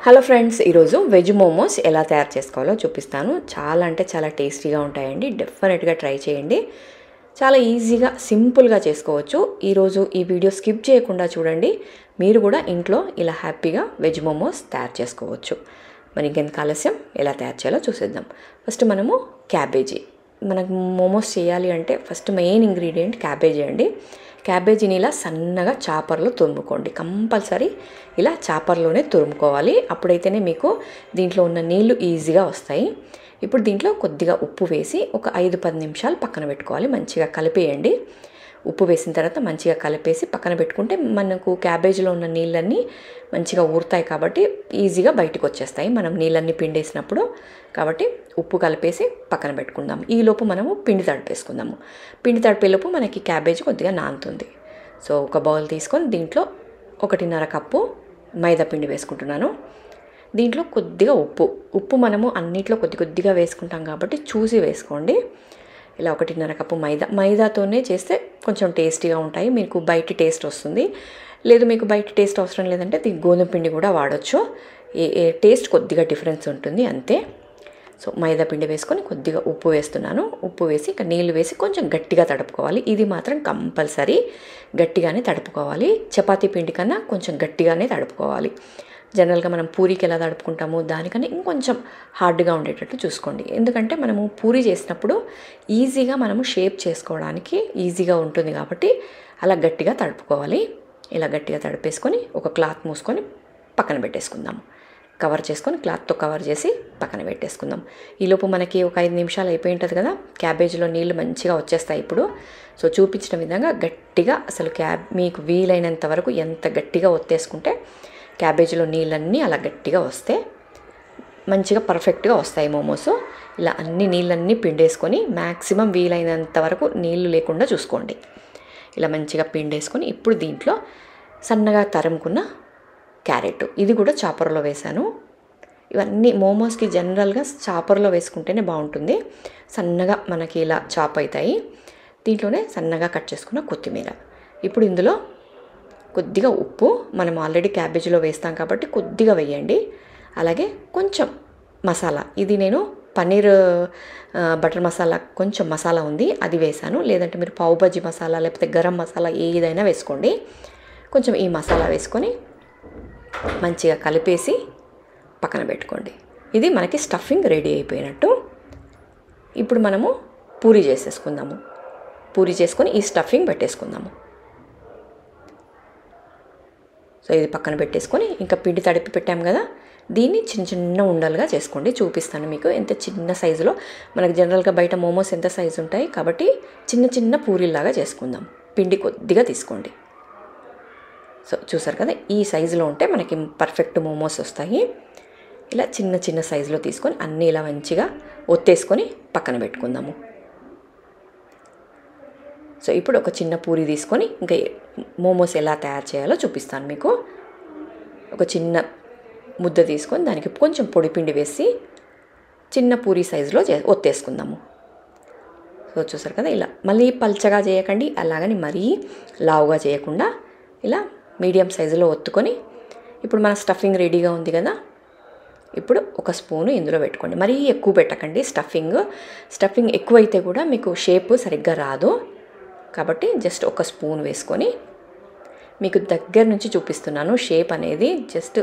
Hello friends, ఈరోజు veg momos ఎలా తయారు చేసుకోవాలో చూపిస్తాను. చాలా అంటే చాలా టేస్టీగా ఉంటాయండి. డెఫినెట్గా ట్రై చేయండి. చాలా ఈజీగా సింపుల్గా చేసుకోవచ్చు. ఈరోజు ఈ వీడియో స్కిప్ చేయకుండా చూడండి. మీరు కూడా ఇంట్లో ఇలా హ్యాపీగా వెజ్ మోమోస్ తయారు చేసుకోవచ్చు. మరి ఇంకెందుకు ఆలస్యం, ఎలా తయారు చేయాలో చూసేద్దాం. ఫస్ట్ మనము క్యాబేజీ, మనకు మోమోస్ చేయాలి అంటే ఫస్ట్ మెయిన్ ఇంగ్రీడియంట్ క్యాబేజీ అండి. క్యాబేజీని ఇలా సన్నగా చాపర్లో తురుముకోండి. కంపల్సరీ ఇలా చాపర్లోనే తురుముకోవాలి. అప్పుడైతేనే మీకు దీంట్లో ఉన్న నీళ్లు ఈజీగా వస్తాయి. ఇప్పుడు దీంట్లో కొద్దిగా ఉప్పు వేసి ఒక 5-10 నిమిషాలు పక్కన పెట్టుకోవాలి. మంచిగా కలిపేయండి. ఉప్పు వేసిన తర్వాత మంచిగా కలిపేసి పక్కన పెట్టుకుంటే మనకు క్యాబేజీలో ఉన్న నీళ్ళన్నీ మంచిగా ఊరుతాయి కాబట్టి ఈజీగా బయటకు వచ్చేస్తాయి మనం నీళ్ళన్నీ పిండేసినప్పుడు. కాబట్టి ఉప్పు కలిపేసి పక్కన పెట్టుకుందాం. ఈలోపు మనము పిండి తడిపేసుకుందాము. పిండి తడిపేలోపు మనకి క్యాబేజీ కొద్దిగా నానుతుంది. సో ఒక బౌల్ తీసుకొని దీంట్లో 1.5 కప్పు మైదా పిండి వేసుకుంటున్నాను. దీంట్లో కొద్దిగా ఉప్పు మనము అన్నిట్లో కొద్దిగా వేసుకుంటాం కాబట్టి చూసి వేసుకోండి. ఇలా 1.5 కప్పు మైదాతోనే చేస్తే కొంచెం టేస్టీగా ఉంటాయి. మీకు బయట టేస్ట్ వస్తుంది. లేదు మీకు బయట టేస్ట్ అవసరం లేదంటే దీనికి గోధుమ పిండి కూడా వాడచ్చు. టేస్ట్ కొద్దిగా డిఫరెన్స్ ఉంటుంది అంతే. సో మైదా పిండి వేసుకొని కొద్దిగా ఉప్పు వేస్తున్నాను. ఉప్పు వేసి ఇంకా నీళ్ళు వేసి కొంచెం గట్టిగా తడుపుకోవాలి. ఇది మాత్రం కంపల్సరీ గట్టిగానే తడుపుకోవాలి. చపాతీ పిండి కన్నా కొంచెం గట్టిగానే తడుపుకోవాలి. జనరల్గా మనం పూరీకి ఎలా తడుపుకుంటామో దానికన్నా ఇంకొంచెం హార్డ్గా ఉండేటట్టు చూసుకోండి. ఎందుకంటే మనము పూరీ చేసినప్పుడు ఈజీగా మనము షేప్ చేసుకోవడానికి ఈజీగా ఉంటుంది కాబట్టి అలా గట్టిగా తడుపుకోవాలి. ఇలా గట్టిగా తడిపేసుకొని ఒక క్లాత్ మూసుకొని పక్కన పెట్టేసుకుందాము. కవర్ చేసుకొని క్లాత్తో కవర్ చేసి పక్కన పెట్టేసుకుందాం. ఈలోపు మనకి ఒక 5 నిమిషాలు అయిపోయి ఉంటుంది కదా. క్యాబేజీలో నీళ్ళు మంచిగా వచ్చేస్తాయి ఇప్పుడు. సో చూపించిన విధంగా గట్టిగా అసలు మీకు వీలైనంత వరకు ఎంత గట్టిగా ఒత్తేసుకుంటే క్యాబేజీలో నీళ్ళన్నీ అలా గట్టిగా వస్తే మంచిగా పర్ఫెక్ట్గా వస్తాయి మోమోస్. ఇలా నీళ్ళన్నీ పిండేసుకొని మ్యాక్సిమం వీలైనంత వరకు నీళ్ళు లేకుండా చూసుకోండి. ఇలా మంచిగా పిండేసుకొని ఇప్పుడు దీంట్లో సన్నగా తరుముకున్న క్యారెట్, ఇది కూడా చాపర్లో వేసాను. ఇవన్నీ మోమోస్కి జనరల్గా చాపర్లో వేసుకుంటేనే బాగుంటుంది. సన్నగా మనకి ఇలా చాప్ అవుతాయి. దీంట్లోనే సన్నగా కట్ చేసుకున్న కొత్తిమీర. ఇప్పుడు ఇందులో కొద్దిగా ఉప్పు, మనం ఆల్రెడీ క్యాబేజీలో వేస్తాం కాబట్టి కొద్దిగా వేయండి. అలాగే కొంచెం మసాలా, ఇది నేను పన్నీర్ బటర్ మసాలా కొంచెం మసాలా ఉంది అది వేసాను. లేదంటే మీరు పావు బజ్జీ మసాలా లేకపోతే గరం మసాలా ఏదైనా వేసుకోండి. కొంచెం ఈ మసాలా వేసుకొని మంచిగా కలిపేసి పక్కన పెట్టుకోండి. ఇది మనకి స్టఫింగ్ రెడీ అయిపోయినట్టు. ఇప్పుడు మనము పూరీ చేసేసుకుందాము. పూరీ చేసుకొని ఈ స్టఫింగ్ పెట్టేసుకుందాము. సో ఇది పక్కన పెట్టేసుకొని ఇంకా పిండి తడిపి పెట్టాము కదా, దీన్ని చిన్న ఉండలుగా చేసుకోండి. చూపిస్తాను మీకు ఎంత చిన్న సైజులో. మనకు జనరల్గా బయట మోమోస్ ఎంత సైజు ఉంటాయి కాబట్టి చిన్న పూరీలాగా చేసుకుందాం. పిండి కొద్దిగా తీసుకోండి. సో చూసారు కదా, ఈ సైజులో ఉంటే మనకి పర్ఫెక్ట్ మోమోస్ వస్తాయి. ఇలా చిన్న సైజులో తీసుకొని అన్నీ ఇలా మంచిగా ఒత్తేసుకొని పక్కన పెట్టుకుందాము. సో ఇప్పుడు ఒక చిన్న పూరి తీసుకొని ఇంకా మోమోస్ ఎలా తయారు చేయాలో చూపిస్తాను మీకు. ఒక చిన్న ముద్ద తీసుకొని దానికి కొంచెం పొడి పిండి వేసి చిన్న పూరి సైజులో ఒత్తేసుకుందాము. సో చూసారు కదా, ఇలా మళ్ళీ పల్చగా చేయకండి, అలాగని మరీ లావుగా చేయకుండా ఇలా మీడియం సైజులో ఒత్తుకొని ఇప్పుడు మన స్టఫింగ్ రెడీగా ఉంది కదా. ఇప్పుడు ఒక స్పూను ఇందులో పెట్టుకోండి. మరీ ఎక్కువ పెట్టకండి. స్టఫింగ్ ఎక్కువైతే కూడా మీకు షేప్ సరిగ్గా రాదు కాబట్టి జస్ట్ ఒక స్పూన్ వేసుకొని మీకు దగ్గర నుంచి చూపిస్తున్నాను. షేప్ అనేది జస్ట్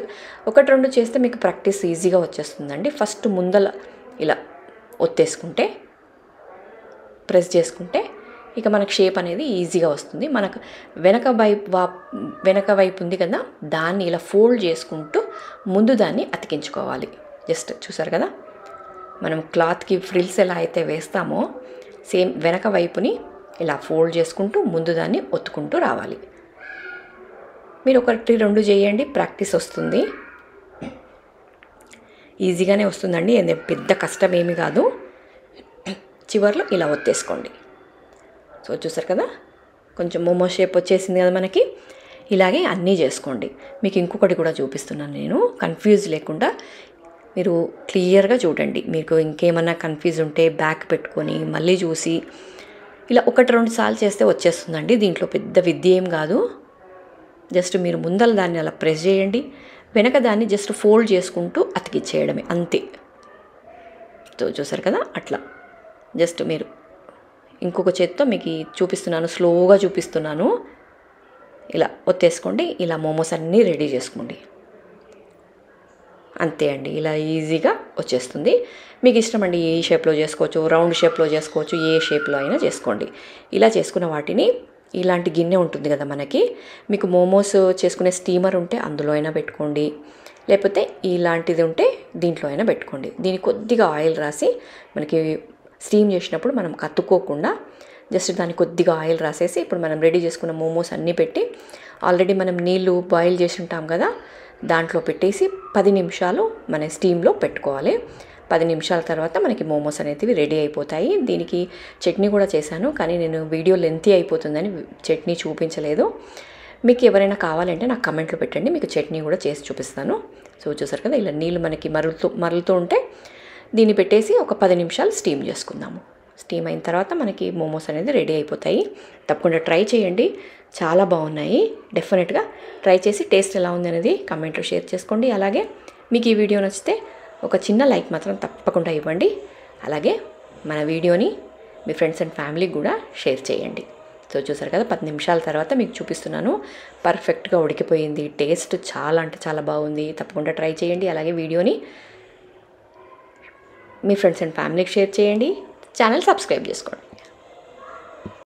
1-2 చేస్తే మీకు ప్రాక్టీస్ ఈజీగా వచ్చేస్తుందండి. ఫస్ట్ ముందల ఇలా ఒత్తేసుకుంటే ప్రెస్ చేసుకుంటే ఇక మనకు షేప్ అనేది ఈజీగా వస్తుంది. మనకు వెనక వైపు ఉంది కదా, దాన్ని ఇలా ఫోల్డ్ చేసుకుంటూ ముందు దాన్ని అతికించుకోవాలి. జస్ట్ చూసారు కదా, మనం క్లాత్కి ఫ్రిల్స్ ఎలా అయితే వేస్తామో సేమ్ వెనక వైపుని ఇలా ఫోల్డ్ చేసుకుంటూ ముందు దాన్ని ఒత్తుకుంటూ రావాలి. మీరు 1-2 చేయండి, ప్రాక్టీస్ వస్తుంది. ఈజీగానే వస్తుందండి, పెద్ద కష్టం ఏమీ కాదు. చివర్లో ఇలా ఒత్తేసుకోండి. సో చూసారు కదా, కొంచెం మోమో షేప్ వచ్చేసింది కదా మనకి. ఇలాగే అన్నీ చేసుకోండి. మీకు ఇంకొకటి కూడా చూపిస్తున్నాను నేను, కన్ఫ్యూజ్ లేకుండా మీరు క్లియర్గా చూడండి. మీకు ఇంకేమన్నా కన్ఫ్యూజ్ ఉంటే బ్యాక్ పెట్టుకొని మళ్ళీ చూసి ఇలా 1-2 సార్లు చేస్తే వచ్చేస్తుందండి. దీంట్లో పెద్ద విద్య ఏం కాదు. జస్ట్ మీరు ముందల దాన్ని అలా ప్రెస్ చేయండి, వెనక దాన్ని జస్ట్ ఫోల్డ్ చేసుకుంటూ అతికిచ్చేయడమే అంతే. చూసారు కదా, అట్లా జస్ట్ మీరు ఇంకొక చేత్తో మీకు చూపిస్తున్నాను, స్లోగా చూపిస్తున్నాను. ఇలా ఒత్తేసుకోండి. ఇలా మోమోస్ అన్నీ రెడీ చేసుకోండి. అంతే అండి, ఇలా ఈజీగా వచ్చేస్తుంది. మీకు ఇష్టం అండి, ఏ షేప్లో చేసుకోవచ్చు, రౌండ్ షేప్లో చేసుకోవచ్చు, ఏ షేప్లో అయినా చేసుకోండి. ఇలా చేసుకున్న వాటిని ఇలాంటి గిన్నె ఉంటుంది కదా మనకి, మీకు మోమోస్ చేసుకునే స్టీమర్ ఉంటే అందులో అయినా పెట్టుకోండి, లేకపోతే ఇలాంటిది ఉంటే దీంట్లో అయినా పెట్టుకోండి. దీనికి కొద్దిగా ఆయిల్ రాసి మనకి స్టీమ్ చేసినప్పుడు మనం కత్తుకోకుండా జస్ట్ దానికి కొద్దిగా ఆయిల్ రాసేసి ఇప్పుడు మనం రెడీ చేసుకున్న మోమోస్ అన్నీ పెట్టి ఆల్రెడీ మనం నీళ్ళు బాయిల్ చేసి ఉంటాం కదా దాంట్లో పెట్టేసి 10 నిమిషాలు మన స్టీమ్లో పెట్టుకోవాలి. 10 నిమిషాల తర్వాత మనకి మోమోస్ అనేటివి రెడీ అయిపోతాయి. దీనికి చట్నీ కూడా చేశాను, కానీ నేను వీడియో లెంతీ అయిపోతుందని చట్నీ చూపించలేదు. మీకు ఎవరైనా కావాలంటే నాకు కమెంట్లో పెట్టండి, మీకు చట్నీ కూడా చేసి చూపిస్తాను. చూసారు కదా, ఇలా నీళ్ళు మనకి మరులుతూ ఉంటే దీన్ని పెట్టేసి ఒక 10 నిమిషాలు స్టీమ్ చేసుకుందాము. స్టీమ్ అయిన తర్వాత మనకి మోమోస్ అనేది రెడీ అయిపోతాయి. తప్పకుండా ట్రై చేయండి, చాలా బాగున్నాయి. డెఫినెట్గా ట్రై చేసి టేస్ట్ ఎలా ఉంది అనేది కమెంట్లో షేర్ చేసుకోండి. అలాగే మీకు ఈ వీడియో నచ్చితే ఒక చిన్న లైక్ మాత్రం తప్పకుండా ఇవ్వండి. అలాగే మన వీడియోని మీ ఫ్రెండ్స్ అండ్ ఫ్యామిలీకి కూడా షేర్ చేయండి. చూసారు కదా, 10 నిమిషాల తర్వాత మీకు చూపిస్తున్నాను. పర్ఫెక్ట్గా ఉడికిపోయింది, టేస్ట్ చాలా అంటే చాలా బాగుంది. తప్పకుండా ట్రై చేయండి. అలాగే వీడియోని మీ ఫ్రెండ్స్ అండ్ ఫ్యామిలీకి షేర్ చేయండి. ఛానల్ సబ్స్క్రైబ్ చేసుకోండి.